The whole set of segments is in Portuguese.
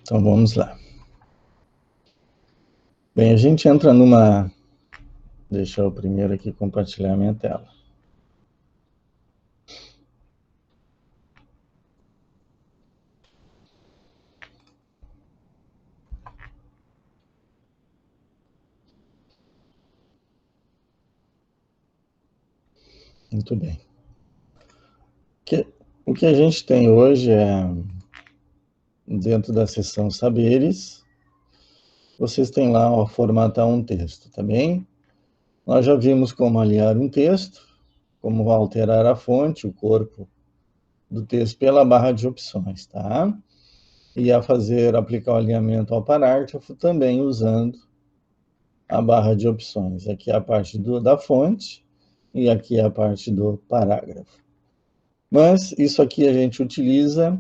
Então vamos lá. Bem, a gente entra numa... Deixa eu primeiro aqui compartilhar minha tela. Muito bem. O que a gente tem hoje é, dentro da seção Saberes, vocês têm lá, ó, formatar um texto, tá bem? Nós já vimos como aliar um texto, como alterar a fonte, o corpo do texto pela barra de opções, tá? E aplicar o alinhamento ao parágrafo também usando a barra de opções. Aqui é a parte da fonte e aqui é a parte do parágrafo. Mas isso aqui a gente utiliza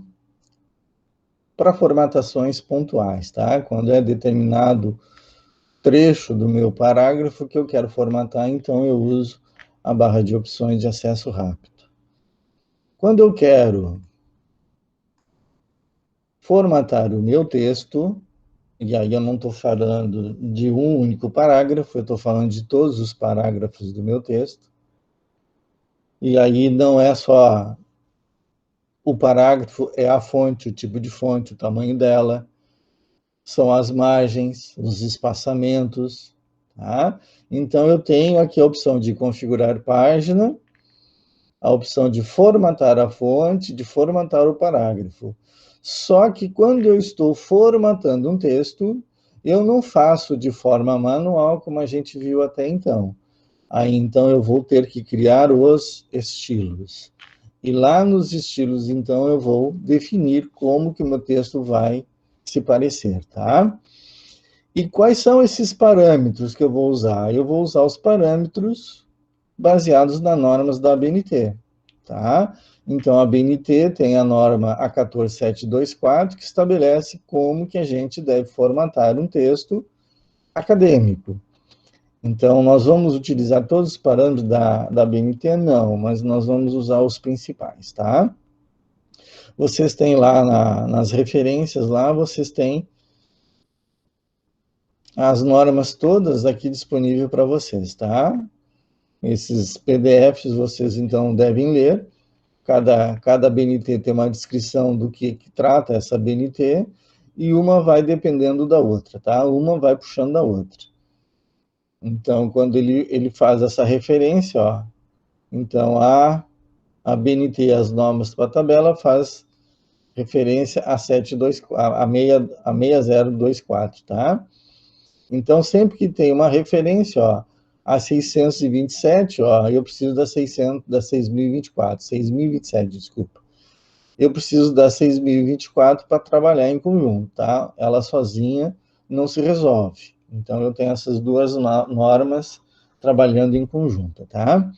para formatações pontuais, tá? Quando é determinado trecho do meu parágrafo que eu quero formatar, então eu uso a barra de opções de acesso rápido. Quando eu quero formatar o meu texto, e aí eu não estou falando de um único parágrafo, eu estou falando de todos os parágrafos do meu texto, e aí não é só o parágrafo, é a fonte, o tipo de fonte, o tamanho dela, são as margens, os espaçamentos, tá? Então, eu tenho aqui a opção de configurar página, a opção de formatar a fonte, de formatar o parágrafo. Só que quando eu estou formatando um texto, eu não faço de forma manual, como a gente viu até então. Aí, então, eu vou ter que criar os estilos. E lá nos estilos, então, eu vou definir como que o meu texto vai se parecer, tá? E quais são esses parâmetros que eu vou usar? Eu vou usar os parâmetros baseados nas normas da ABNT, tá? Então, a ABNT tem a norma A14724, que estabelece como que a gente deve formatar um texto acadêmico. Então, nós vamos utilizar todos os parâmetros da ABNT? Não, mas nós vamos usar os principais, tá? Vocês têm lá nas referências, lá vocês têm as normas todas aqui disponíveis para vocês, tá? Esses PDFs vocês, então, devem ler. Cada BNT tem uma descrição do que trata essa BNT, e uma vai dependendo da outra, tá? Uma vai puxando da outra. Então, quando ele faz essa referência, ó, então a BNT, as normas para a tabela, faz referência a 6024, tá? Então, sempre que tem uma referência, ó, a 627, ó, eu preciso da 6027, desculpa. Eu preciso da 6024 para trabalhar em conjunto, tá? Ela sozinha não se resolve. Então, eu tenho essas duas normas trabalhando em conjunto, tá?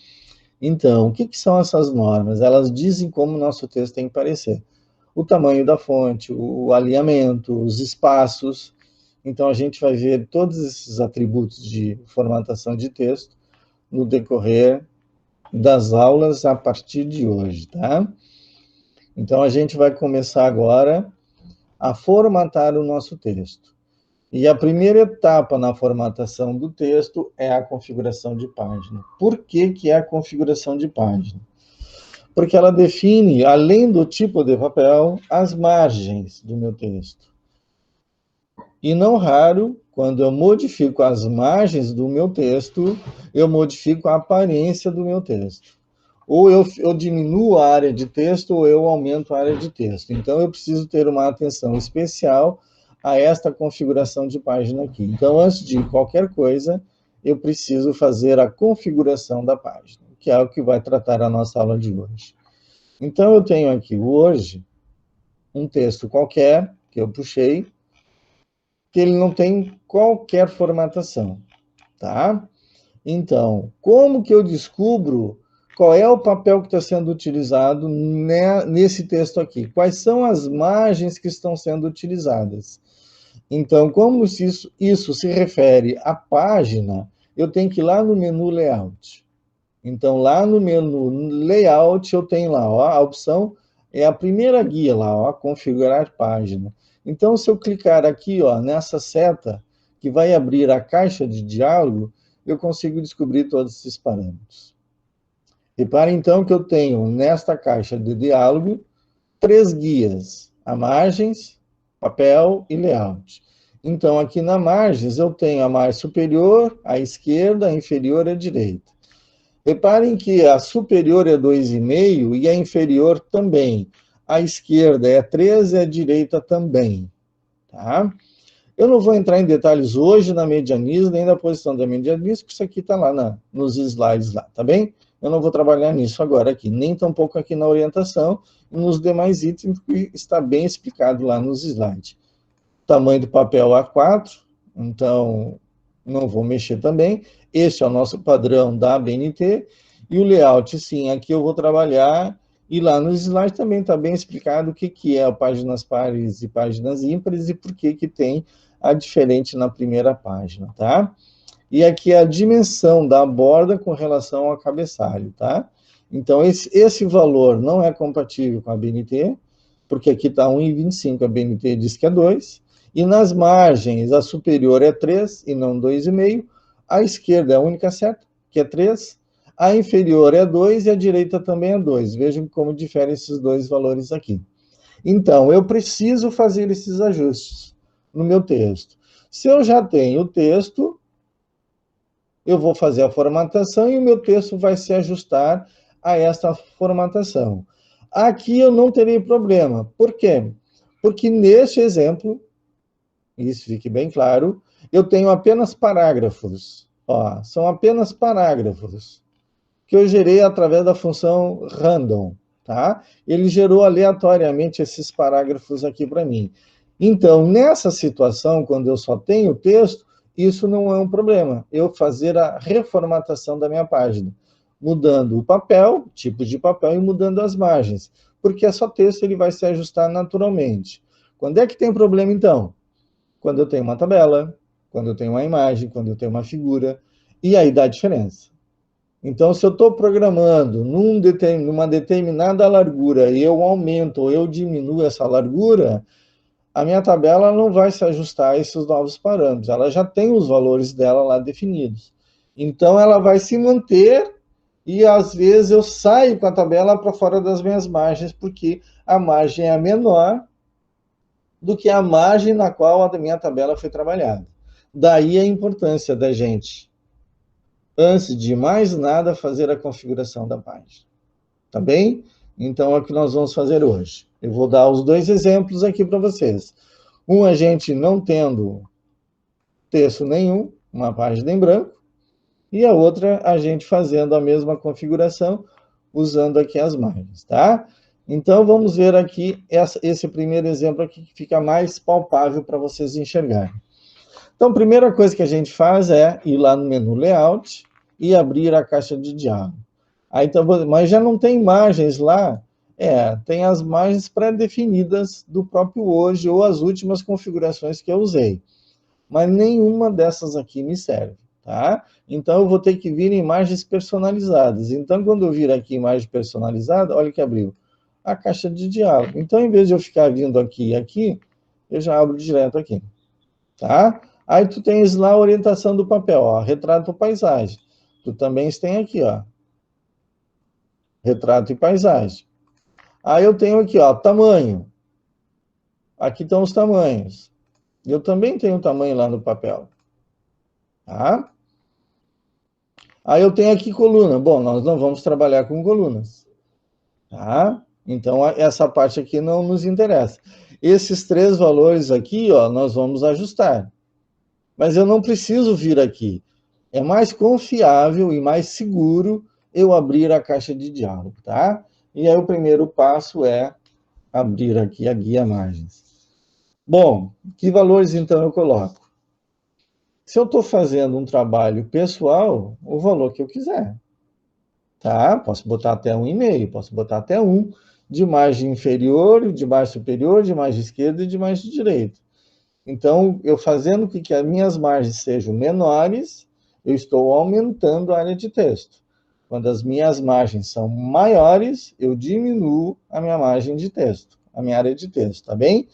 Então, o que são essas normas? Elas dizem como o nosso texto tem que parecer. O tamanho da fonte, o alinhamento, os espaços. Então, a gente vai ver todos esses atributos de formatação de texto no decorrer das aulas a partir de hoje, tá? Então, a gente vai começar agora a formatar o nosso texto. E a primeira etapa na formatação do texto é a configuração de página. Por que é a configuração de página? Porque ela define, além do tipo de papel, as margens do meu texto. E não raro, quando eu modifico as margens do meu texto, eu modifico a aparência do meu texto. Ou eu diminuo a área de texto, ou eu aumento a área de texto. Então, eu preciso ter uma atenção especial a esta configuração de página aqui. Então, antes de qualquer coisa, eu preciso fazer a configuração da página, que é o que vai tratar a nossa aula de hoje. Então, eu tenho aqui hoje um texto qualquer, que eu puxei, que ele não tem qualquer formatação, tá? Então, como que eu descubro qual é o papel que está sendo utilizado nesse texto aqui? Quais são as margens que estão sendo utilizadas? Então, como isso se refere à página, eu tenho que ir lá no menu Layout. Então, lá no menu Layout, eu tenho lá, ó, a opção é a primeira guia lá, ó, configurar página. Então, se eu clicar aqui, ó, nessa seta, que vai abrir a caixa de diálogo, eu consigo descobrir todos esses parâmetros. Repare, então, que eu tenho, nesta caixa de diálogo, 3 guias: a margens, papel e layout. Então, aqui na margens, eu tenho a margem superior, a esquerda, a inferior e a direita. Reparem que a superior é 2,5 e a inferior também. A esquerda é 3 e a direita também. Tá? Eu não vou entrar em detalhes hoje na medianismo, nem na posição da medianismo, porque isso aqui está lá nos slides lá, tá bem? Eu não vou trabalhar nisso agora aqui, nem tampouco aqui na orientação, e nos demais itens, que está bem explicado lá nos slides. Tamanho do papel A4, então não vou mexer também. Este é o nosso padrão da ABNT. E o layout, sim, aqui eu vou trabalhar. E lá nos slides também está bem explicado o que é páginas pares e páginas ímpares e por que tem a diferente na primeira página, tá? E aqui é a dimensão da borda com relação ao cabeçalho, tá? Então, esse valor não é compatível com a BNT, porque aqui está 1,25, a BNT diz que é 2, e nas margens, a superior é 3 e não 2,5, a esquerda é a única certa, que é 3, a inferior é 2 e a direita também é 2. Vejam como diferem esses dois valores aqui. Então, eu preciso fazer esses ajustes no meu texto. Se eu já tenho o texto, eu vou fazer a formatação e o meu texto vai se ajustar a esta formatação. Aqui eu não terei problema. Por quê? Porque neste exemplo, isso fique bem claro, eu tenho apenas parágrafos. Ó, são apenas parágrafos que eu gerei através da função random, tá? Ele gerou aleatoriamente esses parágrafos aqui para mim. Então, nessa situação, quando eu só tenho texto, isso não é um problema. Eu fazer a reformatação da minha página, mudando o papel, tipo de papel, e mudando as margens, porque é só texto, ele vai se ajustar naturalmente. Quando é que tem problema, então? Quando eu tenho uma tabela, quando eu tenho uma imagem, quando eu tenho uma figura, e aí dá diferença. Então, se eu estou programando numa determinada largura e eu aumento ou eu diminuo essa largura, a minha tabela não vai se ajustar a esses novos parâmetros. Ela já tem os valores dela lá definidos. Então, ela vai se manter e, às vezes, eu saio com a tabela para fora das minhas margens, porque a margem é menor do que a margem na qual a minha tabela foi trabalhada. Daí a importância da gente, antes de mais nada, fazer a configuração da página. Tá bem? Então, é o que nós vamos fazer hoje. Eu vou dar os dois exemplos aqui para vocês. Um, a gente não tendo texto nenhum, uma página em branco, e a outra, a gente fazendo a mesma configuração, usando aqui as margens, tá? Então, vamos ver aqui esse primeiro exemplo aqui, que fica mais palpável para vocês enxergarem. Então, a primeira coisa que a gente faz é ir lá no menu Layout e abrir a caixa de diálogo. Aí, então, mas já não tem margens lá? Tem as margens pré-definidas do próprio Word ou as últimas configurações que eu usei. Mas nenhuma dessas aqui me serve, tá? Então, eu vou ter que vir em imagens personalizadas. Então, quando eu vir aqui em imagem personalizada, olha que abriu a caixa de diálogo. Então, em vez de eu ficar vindo aqui e aqui, eu já abro direto aqui, tá? Aí tu tens lá a orientação do papel, ó, retrato ou paisagem. Tu também tem aqui, ó, retrato e paisagem. Aí eu tenho aqui, ó, tamanho. Aqui estão os tamanhos. Eu também tenho tamanho lá no papel. Tá? Aí eu tenho aqui coluna. Bom, nós não vamos trabalhar com colunas. Tá? Então, essa parte aqui não nos interessa. Esses 3 valores aqui, ó, nós vamos ajustar. Mas eu não preciso vir aqui. É mais confiável e mais seguro eu abrir a caixa de diálogo, tá? E aí o primeiro passo é abrir aqui a guia margens. Bom, que valores então eu coloco? Se eu estou fazendo um trabalho pessoal, o valor que eu quiser. Tá? Posso botar até 1,5, posso botar até 1, de margem inferior, de margem superior, de margem esquerda e de margem direita. Então, eu fazendo com que as minhas margens sejam menores, eu estou aumentando a área de texto. Quando as minhas margens são maiores, eu diminuo a minha margem de texto, a minha área de texto, tá bem?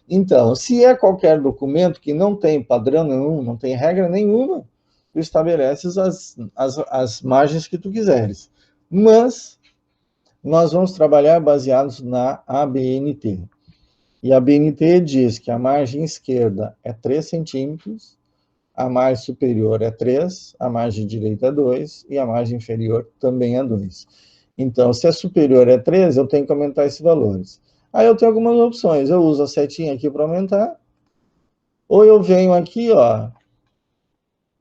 Então, se é qualquer documento que não tem padrão nenhum, não tem regra nenhuma, tu estabeleces as margens que tu quiseres. Mas nós vamos trabalhar baseados na ABNT. E a ABNT diz que a margem esquerda é 3 centímetros, a margem superior é 3, a margem direita é 2 e a margem inferior também é 2. Então, se a superior é 3, eu tenho que aumentar esses valores. Aí eu tenho algumas opções. Eu uso a setinha aqui para aumentar, ou eu venho aqui, ó,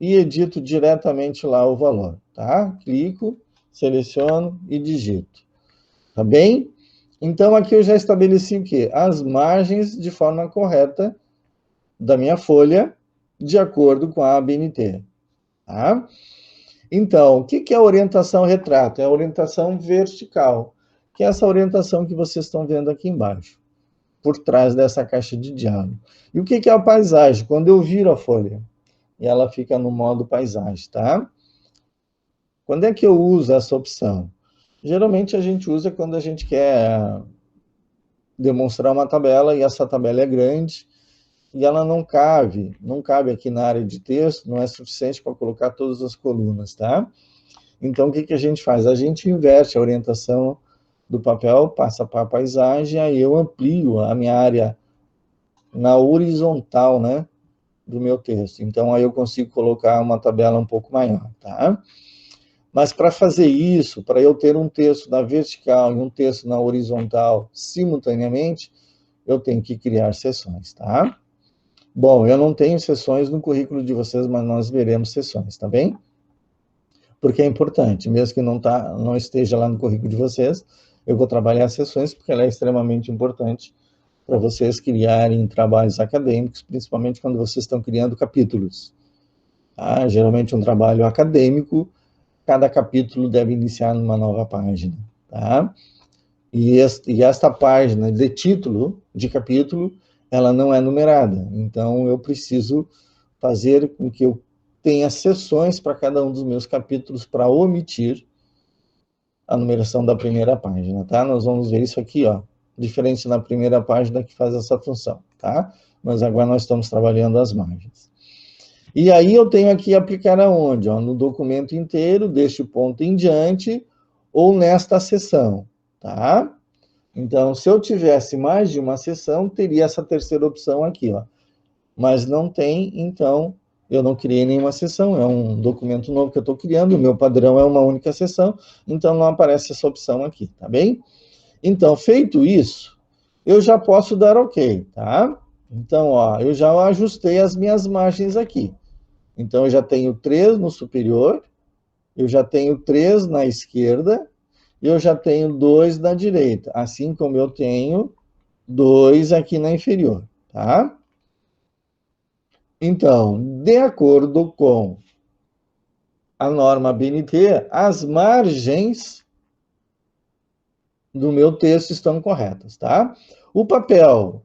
e edito diretamente lá o valor, tá? Clico, seleciono e digito. Tá bem? Então, aqui eu já estabeleci o quê? As margens de forma correta da minha folha, de acordo com a ABNT. Tá? Então, o que é a orientação retrato? É a orientação vertical, que é essa orientação que vocês estão vendo aqui embaixo, por trás dessa caixa de diálogo. E o que é a paisagem? Quando eu viro a folha, e ela fica no modo paisagem, tá? Quando é que eu uso essa opção? Geralmente a gente usa quando a gente quer demonstrar uma tabela, e essa tabela é grande, e ela não cabe aqui na área de texto, não é suficiente para colocar todas as colunas, tá? Então, o que a gente faz? A gente inverte a orientação do papel, passa para a paisagem, aí eu amplio a minha área na horizontal, né, do meu texto. Então, aí eu consigo colocar uma tabela um pouco maior, tá? Mas para fazer isso, para eu ter um texto na vertical e um texto na horizontal simultaneamente, eu tenho que criar seções, tá? Bom, eu não tenho seções no currículo de vocês, mas nós veremos seções, tá bem? Porque é importante, mesmo que não esteja lá no currículo de vocês, eu vou trabalhar as seções, porque ela é extremamente importante para vocês criarem trabalhos acadêmicos, principalmente quando vocês estão criando capítulos. Tá? Geralmente um trabalho acadêmico, cada capítulo deve iniciar numa nova página. Tá? E esta página de título, de capítulo, ela não é numerada. Então, eu preciso fazer com que eu tenha seções para cada um dos meus capítulos para omitir a numeração da primeira página, tá? Nós vamos ver isso aqui, ó, diferente na primeira página que faz essa função, tá? Mas agora nós estamos trabalhando as margens. E aí eu tenho aqui aplicar aonde? Ó, no documento inteiro, deste ponto em diante, ou nesta seção, tá? Então, se eu tivesse mais de uma seção, teria essa terceira opção aqui, ó. Mas não tem, então eu não criei nenhuma seção, é um documento novo que eu estou criando, o meu padrão é uma única seção, então não aparece essa opção aqui, tá bem? Então, feito isso, eu já posso dar OK, tá? Então, ó, eu já ajustei as minhas margens aqui. Então, eu já tenho 3 no superior, eu já tenho 3 na esquerda, e eu já tenho 2 na direita, assim como eu tenho 2 aqui na inferior, tá? Então, de acordo com a norma BNT, as margens do meu texto estão corretas, tá? O papel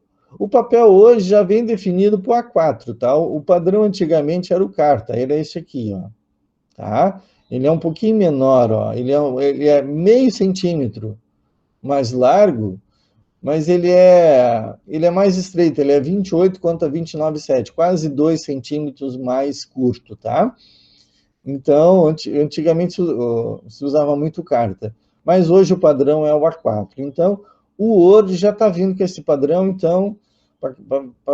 hoje já vem definido por A4, tá? O padrão antigamente era o carta, ele é esse aqui, ó, tá? Ele é um pouquinho menor, ó, ele é meio centímetro mais largo, mas ele é mais estreito, ele é 28 contra 29,7, quase 2 centímetros mais curto, tá? Então, antigamente se usava muito carta, mas hoje o padrão é o A4. Então, o Word já está vindo com esse padrão, então, para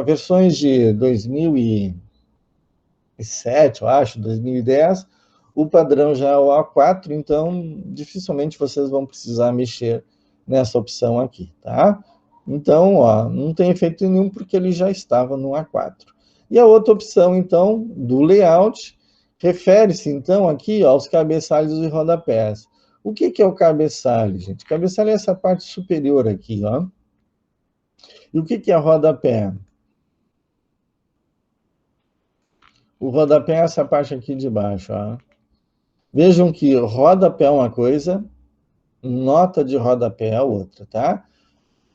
versões de 2007, eu acho, 2010, o padrão já é o A4, então, dificilmente vocês vão precisar mexer nessa opção aqui, tá? Então, ó, não tem efeito nenhum, porque ele já estava no A4. E a outra opção, então, do layout, refere-se, então, aqui ó, aos cabeçalhos e rodapés. O que é o cabeçalho, gente? O cabeçalho é essa parte superior aqui, ó. E o que é rodapé? O rodapé é essa parte aqui de baixo, ó. Vejam que rodapé é uma coisa, nota de rodapé é outra, tá?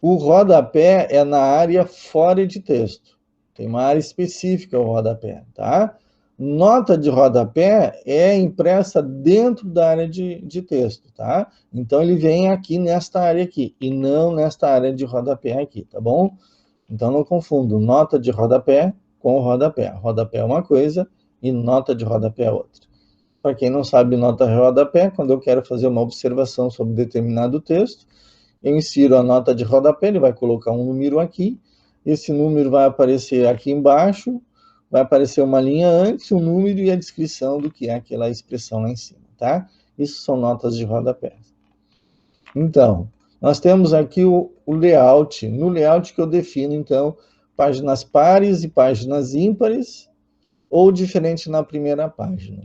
O rodapé é na área fora de texto. Tem uma área específica o rodapé, tá? Nota de rodapé é impressa dentro da área de texto, tá? Então, ele vem aqui nesta área aqui, e não nesta área de rodapé aqui, tá bom? Então, não confundo nota de rodapé com rodapé. Rodapé é uma coisa e nota de rodapé é outra. Para quem não sabe, nota de rodapé, quando eu quero fazer uma observação sobre determinado texto, eu insiro a nota de rodapé, ele vai colocar um número aqui, esse número vai aparecer aqui embaixo, vai aparecer uma linha antes, um número e a descrição do que é aquela expressão lá em cima, tá? Isso são notas de rodapé. Então, nós temos aqui o layout. No layout que eu defino, então, páginas pares e páginas ímpares, ou diferente na primeira página.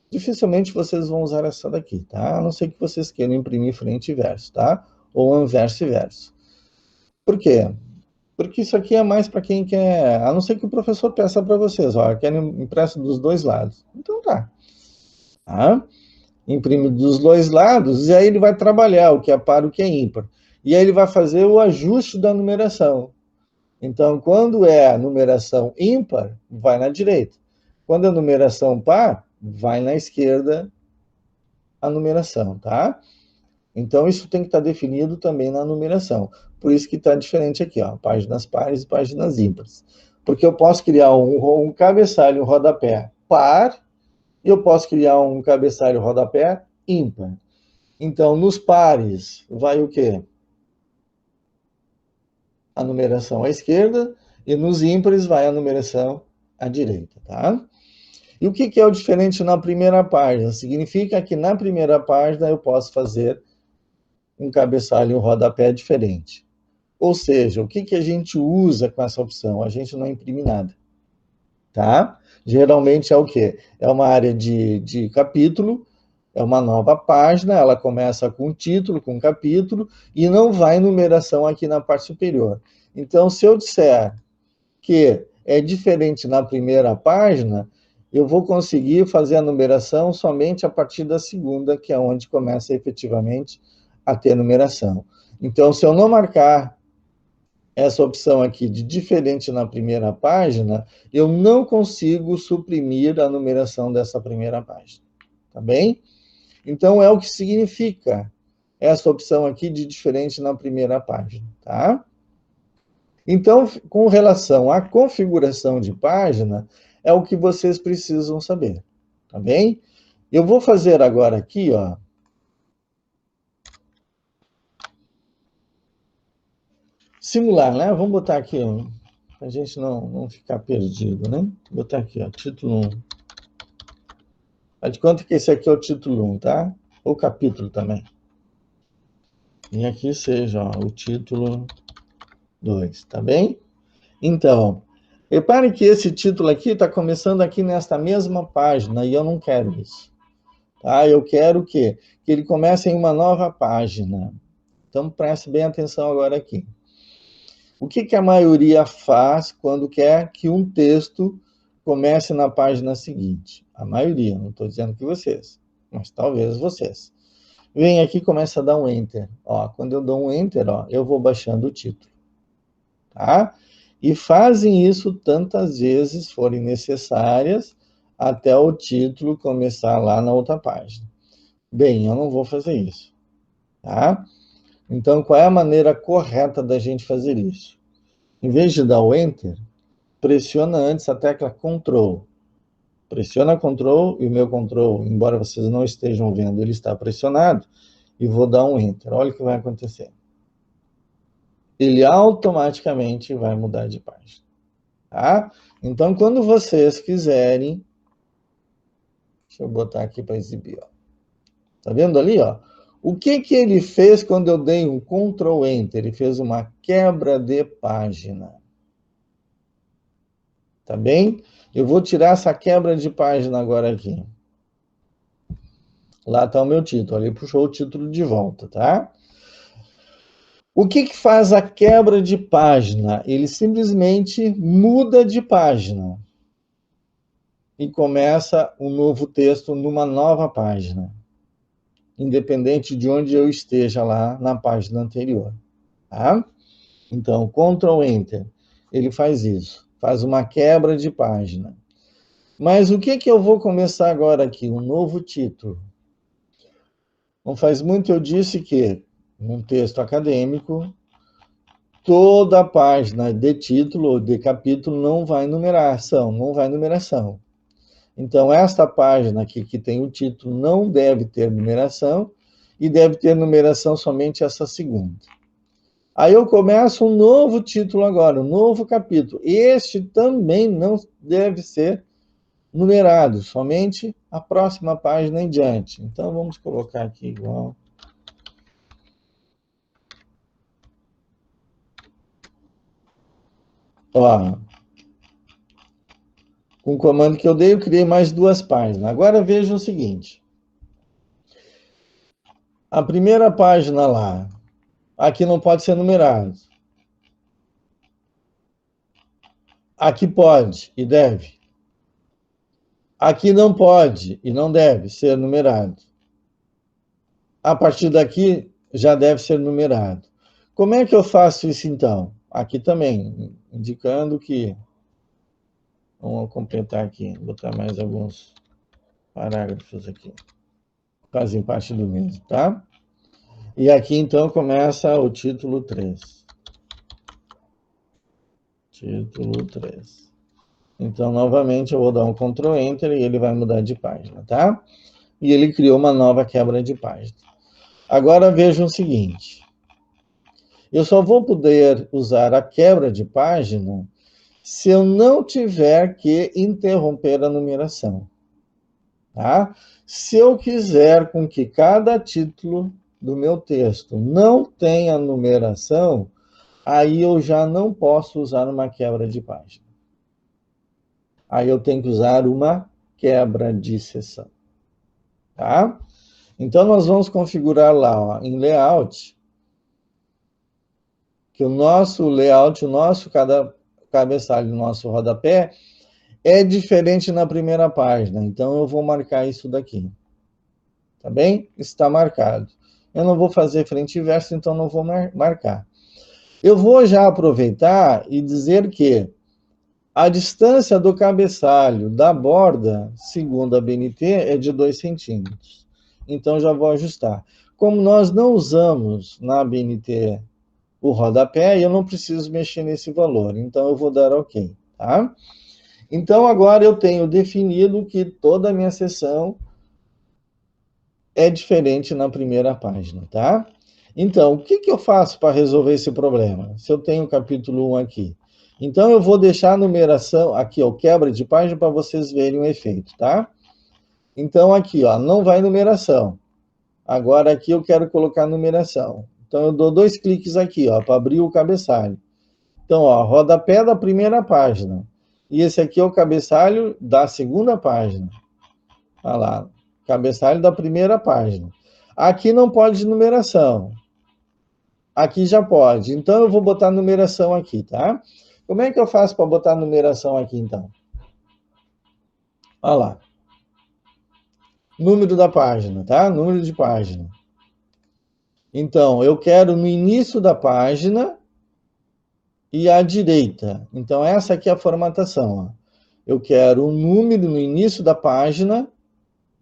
Dificilmente vocês vão usar essa daqui, tá? A não ser que vocês queiram imprimir frente e verso, tá? Ou anverso e verso. Por quê? Porque isso aqui é mais para quem quer, a não ser que o professor peça para vocês, ó, quero impresso dos dois lados. Então tá. Imprime dos dois lados, e aí ele vai trabalhar o que é par e o que é ímpar. E aí ele vai fazer o ajuste da numeração. Então, quando é a numeração ímpar, vai na direita. Quando é a numeração par, vai na esquerda a numeração, tá? Então, isso tem que estar definido também na numeração. Por isso que está diferente aqui, ó, páginas pares e páginas ímpares. Porque eu posso criar um cabeçalho, um rodapé par, e eu posso criar um cabeçalho, rodapé ímpar. Então, nos pares, vai o quê? A numeração à esquerda, e nos ímpares vai a numeração à direita, tá? E o que é o diferente na primeira página? Significa que na primeira página eu posso fazer um cabeçalho e um rodapé diferente. Ou seja, o que a gente usa com essa opção? A gente não imprime nada, tá? Geralmente é o quê? É uma área de capítulo, é uma nova página, ela começa com um título, com um capítulo, e não vai numeração aqui na parte superior. Então, se eu disser que é diferente na primeira página, eu vou conseguir fazer a numeração somente a partir da segunda, que é onde começa efetivamente a ter numeração. Então, se eu não marcar essa opção aqui de diferente na primeira página, eu não consigo suprimir a numeração dessa primeira página, tá bem? Então, é o que significa essa opção aqui de diferente na primeira página, tá? Então, com relação à configuração de página, é o que vocês precisam saber, tá bem? Eu vou fazer agora aqui, ó. Simular, né? Vamos botar aqui, ó, para a gente não ficar perdido, né? Vou botar aqui, ó, título 1. Faz de conta que esse aqui é o título 1, tá? Ou capítulo também. E aqui seja, ó, o título 2, tá bem? Então, repare que esse título aqui está começando aqui nesta mesma página e eu não quero isso. Tá? Eu quero o quê? Que ele comece em uma nova página. Então, preste bem atenção agora aqui. O que a maioria faz quando quer que um texto comece na página seguinte? A maioria, não estou dizendo que vocês, mas talvez vocês. Vem aqui e começa a dar um Enter. Ó, quando eu dou um Enter, ó, eu vou baixando o título. Tá? E fazem isso tantas vezes forem necessárias até o título começar lá na outra página. Bem, eu não vou fazer isso. Tá? Então, qual é a maneira correta da gente fazer isso? Em vez de dar o Enter, pressiona antes a tecla Ctrl. Pressiona Ctrl e o meu Ctrl, embora vocês não estejam vendo, ele está pressionado, e vou dar um Enter. Olha o que vai acontecer. Ele automaticamente vai mudar de página. Tá? Então, quando vocês quiserem, deixa eu botar aqui para exibir, ó. Tá vendo ali, ó? O que ele fez quando eu dei um Ctrl Enter? Ele fez uma quebra de página. Tá bem? Eu vou tirar essa quebra de página agora aqui. Lá está o meu título. Ele puxou o título de volta, tá? O que faz a quebra de página? Ele simplesmente muda de página e começa um novo texto numa nova página, independente de onde eu esteja lá na página anterior. Tá? Então, Ctrl Enter, ele faz isso, faz uma quebra de página. Mas o que eu vou começar agora aqui? Um novo título. Não faz muito eu disse que, num texto acadêmico, toda a página de título ou de capítulo não vai numeração, não vai numeração. Então, esta página aqui que tem o título não deve ter numeração e deve ter numeração somente essa segunda. Aí eu começo um novo título agora, um novo capítulo. Este também não deve ser numerado, somente a próxima página em diante. Então, vamos colocar aqui igual. Ó, com o comando que eu dei, eu criei mais duas páginas. Agora veja o seguinte. A primeira página lá, aqui não pode ser numerado. Aqui pode e deve. Aqui não pode e não deve ser numerado. A partir daqui, já deve ser numerado. Como é que eu faço isso, então? Aqui também, indicando que... Vamos completar aqui, botar mais alguns parágrafos aqui. Fazem parte do mesmo, tá? E aqui, então, começa o título 3. Título 3. Então, novamente, eu vou dar um Ctrl Enter e ele vai mudar de página, tá? E ele criou uma nova quebra de página. Agora, vejam o seguinte. Eu só vou poder usar a quebra de página se eu não tiver que interromper a numeração, tá? Se eu quiser com que cada título do meu texto não tenha numeração, aí eu já não posso usar uma quebra de página. Aí eu tenho que usar uma quebra de seção, tá? Então, nós vamos configurar lá, ó, em Layout, que o nosso layout, o nosso cabeçalho, o nosso rodapé, é diferente na primeira página. Então, eu vou marcar isso daqui. Tá bem? Está marcado. Eu não vou fazer frente e verso, então não vou marcar. Eu vou já aproveitar e dizer que a distância do cabeçalho da borda, segundo a BNT, é de 2 centímetros. Então, já vou ajustar. Como nós não usamos na BNT o rodapé, eu não preciso mexer nesse valor. Então, eu vou dar OK, tá? Então, agora eu tenho definido que toda a minha seção é diferente na primeira página, tá? Então, o que eu faço para resolver esse problema? Se eu tenho o capítulo 1 aqui. Então, eu vou deixar a numeração aqui, ó, quebra de página, para vocês verem o efeito, tá? Então, aqui, ó, não vai numeração. Agora, aqui eu quero colocar numeração. Então, eu dou 2 cliques aqui, ó, para abrir o cabeçalho. Então, ó, rodapé da primeira página. E esse aqui é o cabeçalho da segunda página. Olha lá, cabeçalho da primeira página. Aqui não pode numeração. Aqui já pode. Então, eu vou botar numeração aqui, tá? Como é que eu faço para botar numeração aqui, então? Olha lá. Número da página, tá? Número de página. Então, eu quero no início da página e à direita. Então, essa aqui é a formatação, ó. Eu quero um número no início da página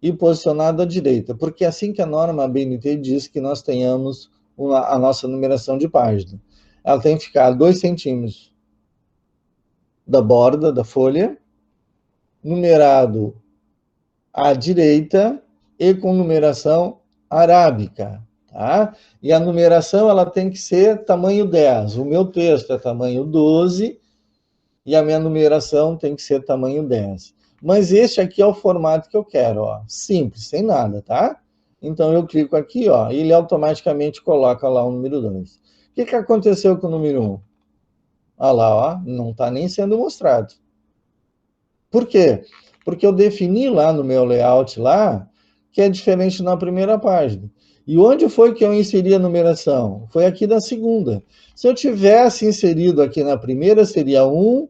e posicionado à direita, porque é assim que a norma BNT diz que nós tenhamos a nossa numeração de página. Ela tem que ficar a 2 centímetros da borda da folha, numerado à direita e com numeração arábica, tá? E a numeração ela tem que ser tamanho 10. O meu texto é tamanho 12 e a minha numeração tem que ser tamanho 10. Mas este aqui é o formato que eu quero, ó, simples, sem nada, tá? Então, eu clico aqui, ó, e ele automaticamente coloca lá o número 2. O que aconteceu com o número 1? Olha lá, ó, não está nem sendo mostrado. Por quê? Porque eu defini lá no meu layout lá, que é diferente na primeira página. E onde foi que eu inseri a numeração? Foi aqui da segunda. Se eu tivesse inserido aqui na primeira, seria 1,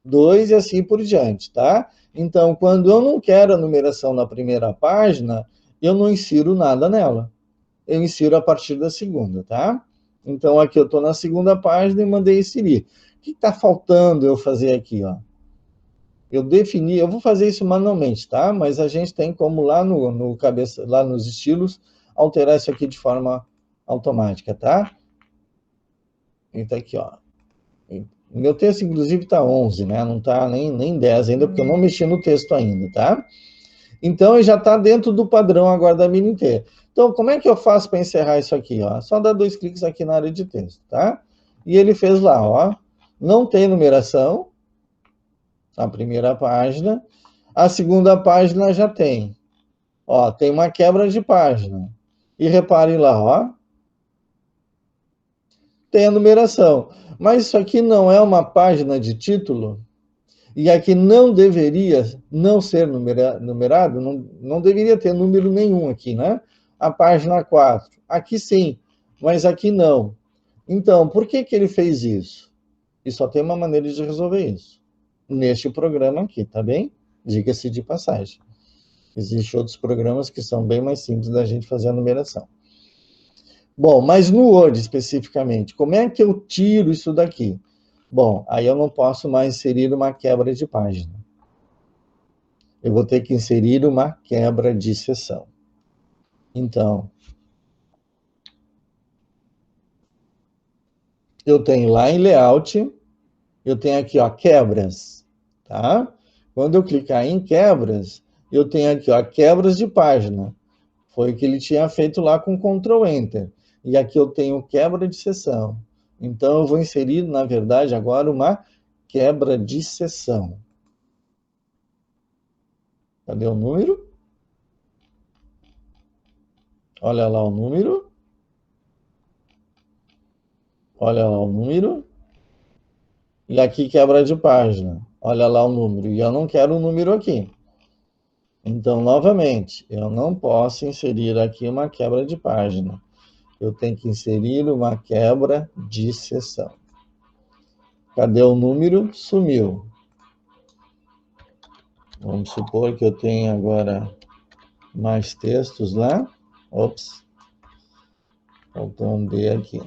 2 e assim por diante, tá? Então, quando eu não quero a numeração na primeira página, eu não insiro nada nela. Eu insiro a partir da segunda, tá? Então, aqui eu estou na segunda página e mandei inserir. O que está faltando eu fazer aqui, ó? Eu defini, eu vou fazer isso manualmente, tá? Mas a gente tem como lá lá nos estilos, alterar isso aqui de forma automática, tá? Então, aqui, ó. O meu texto, inclusive, está 11, né? Não está nem 10 ainda, porque eu não mexi no texto ainda, tá? Então, ele já está dentro do padrão agora da BNT. Então, como é que eu faço para encerrar isso aqui? Ó? Só dar 2 cliques aqui na área de texto, tá? E ele fez lá, ó. Não tem numeração, a primeira página. A segunda página já tem. Ó, tem uma quebra de página. E reparem lá, ó. Tem a numeração. Mas isso aqui não é uma página de título? E aqui não deveria não ser numerado, não deveria ter número nenhum aqui, né? A página 4. Aqui sim, mas aqui não. Então, por que ele fez isso? E só tem uma maneira de resolver isso. Neste programa aqui, tá bem? Diga-se de passagem. Existem outros programas que são bem mais simples da gente fazer a numeração. Bom, mas no Word especificamente, como é que eu tiro isso daqui? Bom, aí eu não posso mais inserir uma quebra de página. Eu vou ter que inserir uma quebra de seção. Então, eu tenho lá em Layout, eu tenho aqui, ó, quebras, tá? Quando eu clicar em quebras, eu tenho aqui, ó, quebras de página. Foi o que ele tinha feito lá com Ctrl Enter. E aqui eu tenho quebra de seção. Então, eu vou inserir, na verdade, agora uma quebra de seção. Cadê o número? Olha lá o número. Olha lá o número. E aqui quebra de página. Olha lá o número. E eu não quero o número aqui. Então, novamente, eu não posso inserir aqui uma quebra de página. Eu tenho que inserir uma quebra de seção. Cadê o número? Sumiu. Vamos supor que eu tenha agora mais textos lá. Ops. Faltou um D aqui.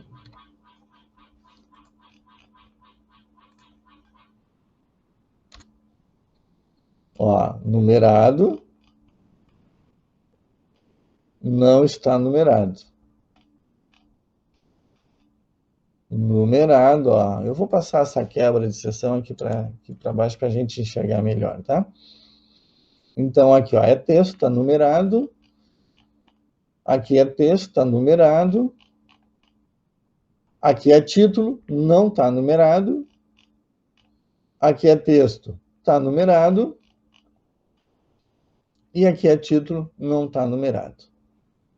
Ó, numerado. Não está numerado. Numerado, ó. Eu vou passar essa quebra de seção aqui para baixo para a gente enxergar melhor, tá? Então, aqui, ó, é texto, está numerado. Aqui é texto, está numerado. Aqui é título, não está numerado. Aqui é texto, está numerado. E aqui é título, não está numerado.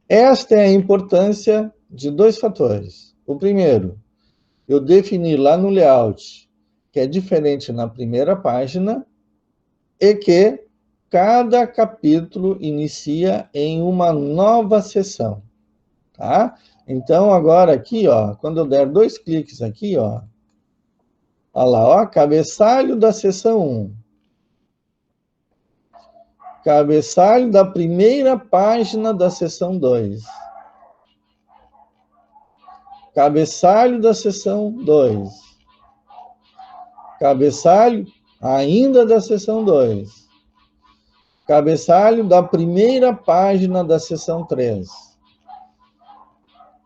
Esta é a importância de 2 fatores. O primeiro, eu defini lá no layout que é diferente na primeira página e que cada capítulo inicia em uma nova seção, tá? Então, agora aqui, ó, quando eu der 2 cliques aqui, ó, olha lá, ó, cabeçalho da seção 1. Cabeçalho da primeira página da seção 2. Cabeçalho da seção 2. Cabeçalho ainda da seção 2. Cabeçalho da primeira página da seção 3.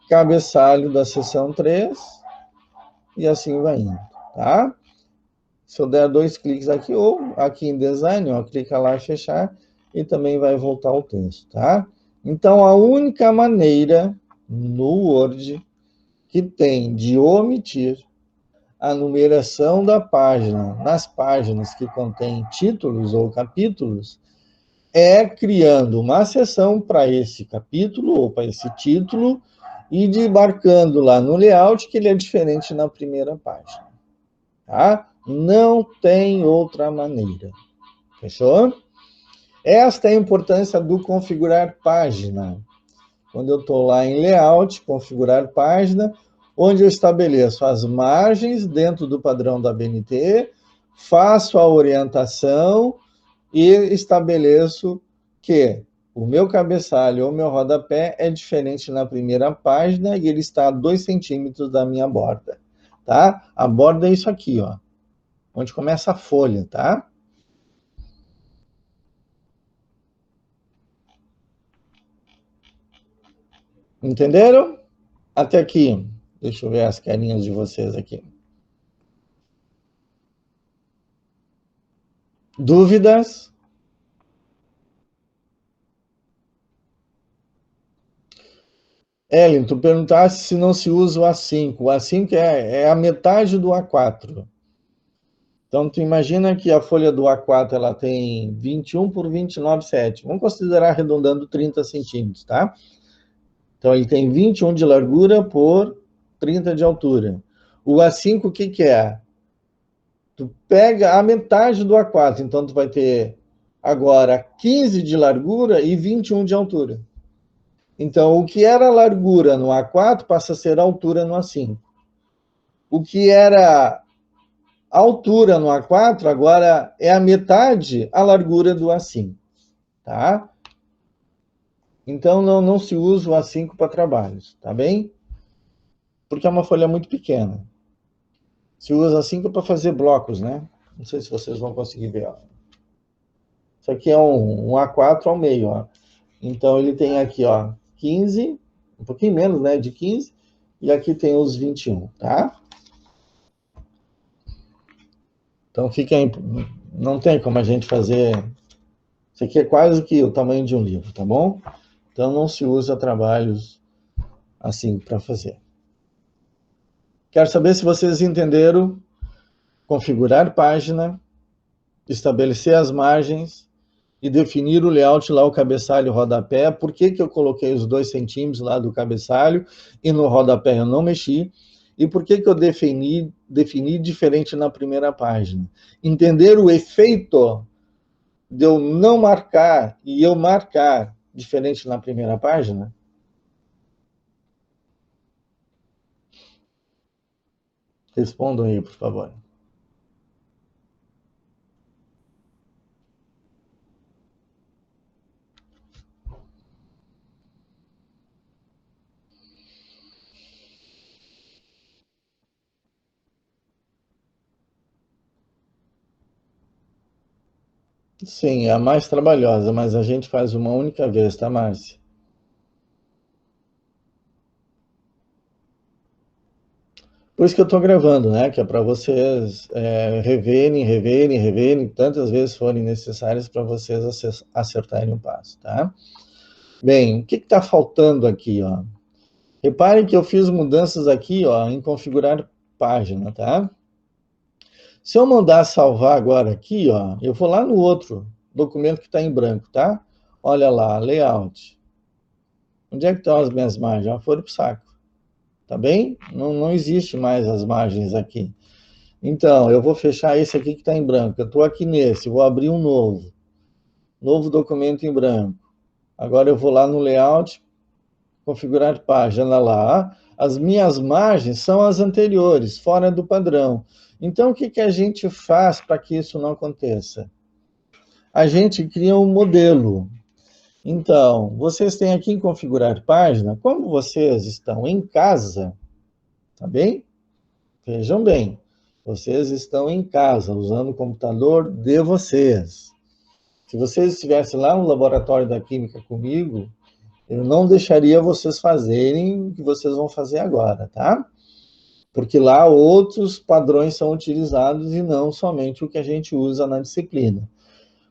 Cabeçalho da seção 3. E assim vai indo, tá? Se eu der 2 cliques aqui, ou aqui em Design, ó, clica lá, fechar, e também vai voltar o texto, tá? Então, a única maneira no Word que tem de omitir a numeração da página nas páginas que contêm títulos ou capítulos é criando uma seção para esse capítulo ou para esse título e demarcando lá no layout que ele é diferente na primeira página, tá? Não tem outra maneira. Fechou? Esta é a importância do configurar página. Quando eu estou lá em layout, configurar página, onde eu estabeleço as margens dentro do padrão da BNT, faço a orientação e estabeleço que o meu cabeçalho ou meu rodapé é diferente na primeira página e ele está a 2 centímetros da minha borda, tá? A borda é isso aqui, ó, onde começa a folha, tá? Entenderam? Até aqui. Deixa eu ver as carinhas de vocês aqui. Dúvidas? Ellen, tu perguntaste se não se usa o A5. O A5 é a metade do A4. Então, tu imagina que a folha do A4 ela tem 21 por 29,7. Vamos considerar arredondando 30 centímetros, tá? Então, ele tem 21 de largura por 30 de altura. O A5, o que que é? Tu pega a metade do A4, então tu vai ter agora 15 de largura e 21 de altura. Então, o que era largura no A4 passa a ser altura no A5. O que era altura no A4 agora é a metade a largura do A5, tá? Então, não se usa o A5 para trabalhos, tá bem? Porque é uma folha muito pequena. Se usa A5 para fazer blocos, né? Não sei se vocês vão conseguir ver, ó. Isso aqui é um A4 ao meio, ó. Então, ele tem aqui, ó, 15, um pouquinho menos, né, de 15, e aqui tem os 21, tá? Então, fica aí, não tem como a gente fazer... Isso aqui é quase que o tamanho de um livro, tá bom? Então, não se usa trabalhos assim para fazer. Quero saber se vocês entenderam configurar página, estabelecer as margens e definir o layout lá, o cabeçalho e o rodapé. Por que que eu coloquei os 2 centímetros lá do cabeçalho e no rodapé eu não mexi? E por que que eu defini diferente na primeira página? Entender o efeito de eu não marcar e eu marcar diferente na primeira página? Respondam aí, por favor. Sim, é a mais trabalhosa, mas a gente faz uma única vez, tá, Márcia? Por isso que eu estou gravando, né? Que é para vocês reverem, tantas vezes forem necessárias para vocês acertarem o passo, tá? Bem, o que está faltando aqui, ó? Reparem que eu fiz mudanças aqui, ó, em configurar página, tá? Se eu mandar salvar agora aqui, ó, eu vou lá no outro documento que está em branco, tá? Olha lá, layout. Onde é que estão as minhas margens? Já foram para o saco. Tá bem? Não existe mais as margens aqui. Então, eu vou fechar esse aqui que está em branco. Eu estou aqui nesse, vou abrir um novo. Novo documento em branco. Agora eu vou lá no layout, configurar página lá. As minhas margens são as anteriores, fora do padrão. Então, o que que a gente faz para que isso não aconteça? A gente cria um modelo. Então, vocês têm aqui em configurar página, como vocês estão em casa, tá bem? Vejam bem, vocês estão em casa, usando o computador de vocês. Se vocês estivessem lá no laboratório da Química comigo, eu não deixaria vocês fazerem o que vocês vão fazer agora, tá? Porque lá outros padrões são utilizados e não somente o que a gente usa na disciplina.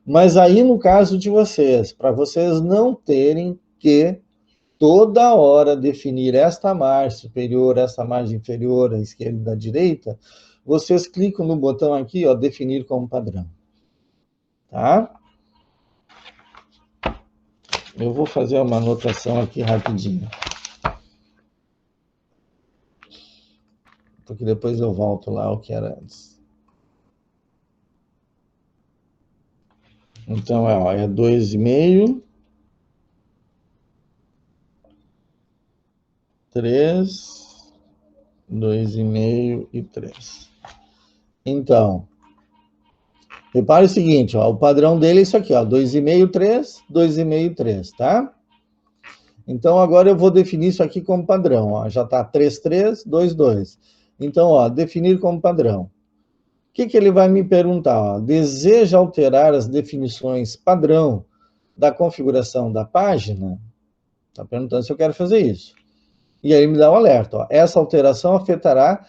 Mas aí, no caso de vocês, para vocês não terem que toda hora definir esta margem superior, esta margem inferior, à esquerda e da direita, vocês clicam no botão aqui, ó, definir como padrão. Tá? Eu vou fazer uma anotação aqui rapidinho. Porque depois eu volto lá ao que era antes. Então, é 2,5, 3, 2,5 e 3. Então, repare o seguinte, ó, o padrão dele é isso aqui, ó, 2,5, 3, 2,5, 3, tá? Então, agora eu vou definir isso aqui como padrão, ó, já está 3, 3, 2, 2. Então, ó, definir como padrão. O que que ele vai me perguntar? Ó? Deseja alterar as definições padrão da configuração da página? Está perguntando se eu quero fazer isso. E aí me dá um alerta, ó. Essa alteração afetará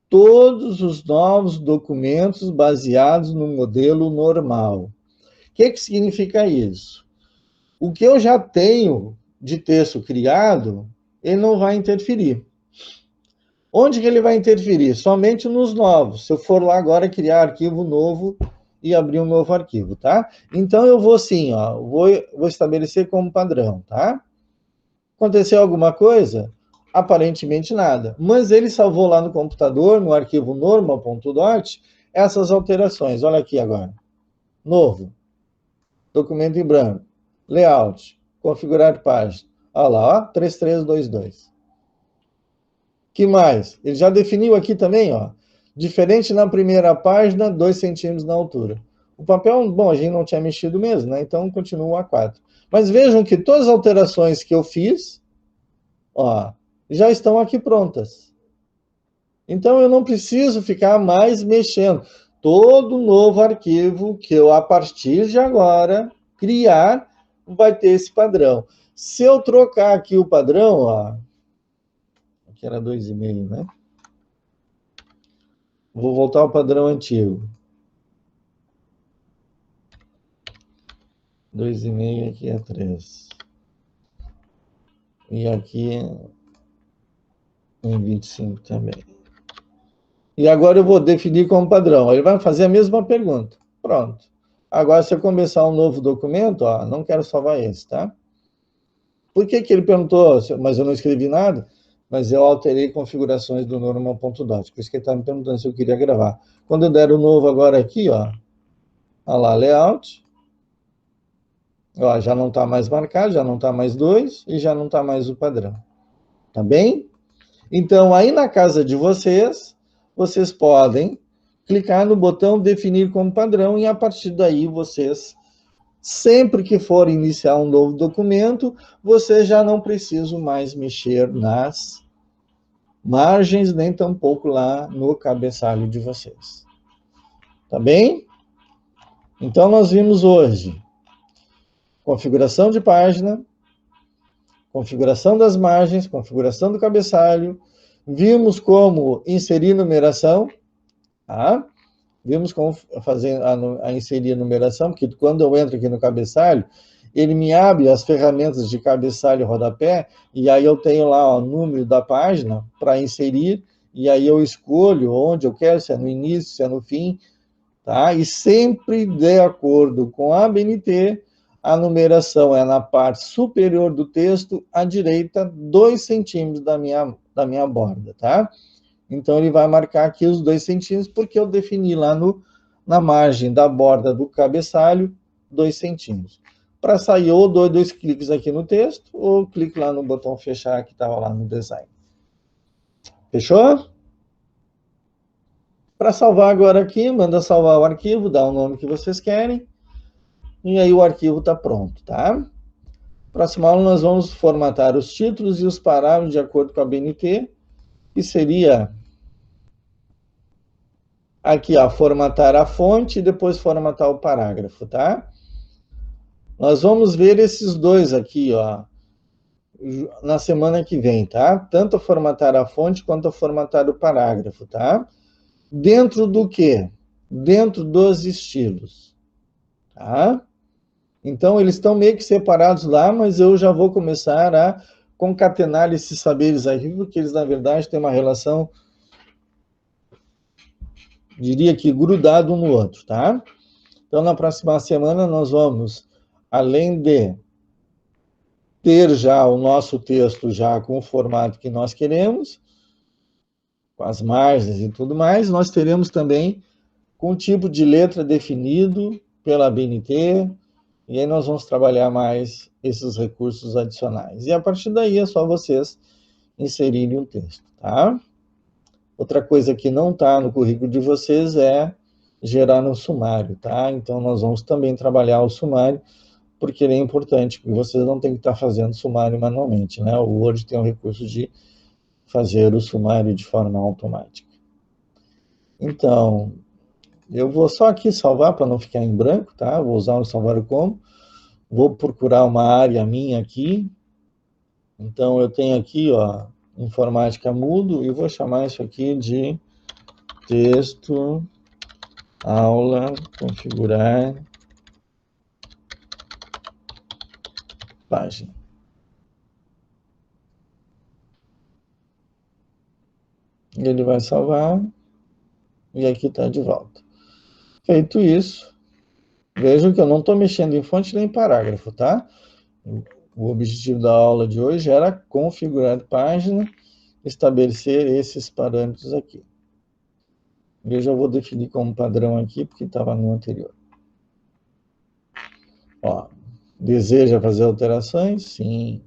todos os novos documentos baseados no modelo normal. O que significa isso? O que eu já tenho de texto criado, ele não vai interferir. Onde que ele vai interferir? Somente nos novos. Se eu for lá agora criar arquivo novo e abrir um novo arquivo, tá? Então eu vou assim, ó, vou estabelecer como padrão, tá? Aconteceu alguma coisa? Aparentemente nada. Mas ele salvou lá no computador, no arquivo normal.dot, essas alterações. Olha aqui agora. Novo. Documento em branco. Layout. Configurar página. Olha lá, ó, 3322. Que mais? Ele já definiu aqui também, ó. Diferente na primeira página, 2 centímetros na altura. O papel, bom, a gente não tinha mexido mesmo, né? Então continua A4. Mas vejam que todas as alterações que eu fiz, ó, já estão aqui prontas. Então eu não preciso ficar mais mexendo. Todo novo arquivo que eu, a partir de agora, criar, vai ter esse padrão. Se eu trocar aqui o padrão, ó, aqui era 2,5, né? Vou voltar ao padrão antigo. 2,5 aqui é 3. E aqui em 25 também. E agora eu vou definir como padrão. Ele vai fazer a mesma pergunta. Pronto. Agora, se eu começar um novo documento, ó, não quero salvar esse, tá? Por que ele perguntou, mas eu não escrevi nada? Mas eu alterei configurações do normal.dot. Por isso que ele está me perguntando se eu queria gravar. Quando eu der o novo agora aqui, ó lá, layout. Ó, já não está mais marcado, já não está mais 2 e já não está mais o padrão. Tá bem? Então, aí na casa de vocês, vocês podem clicar no botão definir como padrão e a partir daí vocês, sempre que for iniciar um novo documento, vocês já não precisam mais mexer nas margens, nem tampouco lá no cabeçalho de vocês. Tá bem? Então, nós vimos hoje configuração de página, configuração das margens, configuração do cabeçalho, vimos como inserir numeração, tá? Vimos como fazer a inserir a numeração, porque quando eu entro aqui no cabeçalho, ele me abre as ferramentas de cabeçalho e rodapé, e aí eu tenho lá o número da página para inserir, e aí eu escolho onde eu quero, se é no início, se é no fim, tá? E sempre de acordo com a ABNT, a numeração é na parte superior do texto, à direita, 2 centímetros da minha borda, tá? Então, ele vai marcar aqui os 2 centímetros, porque eu defini lá na margem da borda do cabeçalho, 2 centímetros. Para sair, ou dou 2 cliques aqui no texto, ou clico lá no botão fechar, que estava lá no design. Fechou? Para salvar agora aqui, manda salvar o arquivo, dá o nome que vocês querem, e aí o arquivo está pronto, tá? Próxima aula nós vamos formatar os títulos e os parágrafos de acordo com a BNT, que seria aqui, ó, formatar a fonte e depois formatar o parágrafo, tá? Nós vamos ver esses dois aqui, ó, na semana que vem, tá? Tanto formatar a fonte quanto formatar o parágrafo, tá? Dentro do quê? Dentro dos estilos, tá? Então, eles estão meio que separados lá, mas eu já vou começar a concatenar esses saberes aqui, porque eles, na verdade, têm uma relação, diria que grudado um no outro, tá? Então, na próxima semana, nós vamos, além de ter já o nosso texto já com o formato que nós queremos, com as margens e tudo mais, nós teremos também com o tipo de letra definido pela BNT, e aí nós vamos trabalhar mais esses recursos adicionais. E a partir daí é só vocês inserirem o texto, tá? Outra coisa que não está no currículo de vocês é gerar um sumário, tá? Então nós vamos também trabalhar o sumário, porque ele é importante, porque vocês não têm que estar fazendo sumário manualmente, né? O Word tem o recurso de fazer o sumário de forma automática. Então, eu vou só aqui salvar para não ficar em branco, tá? Vou usar o salvar como. Vou procurar uma área minha aqui. Então, eu tenho aqui, ó, informática mudo e vou chamar isso aqui de texto, aula, configurar, página. Ele vai salvar e aqui está de volta. Feito isso, vejam que eu não estou mexendo em fonte nem em parágrafo, tá? O objetivo da aula de hoje era configurar página, estabelecer esses parâmetros aqui. Eu já vou definir como padrão aqui, porque estava no anterior. Ó, deseja fazer alterações? Sim.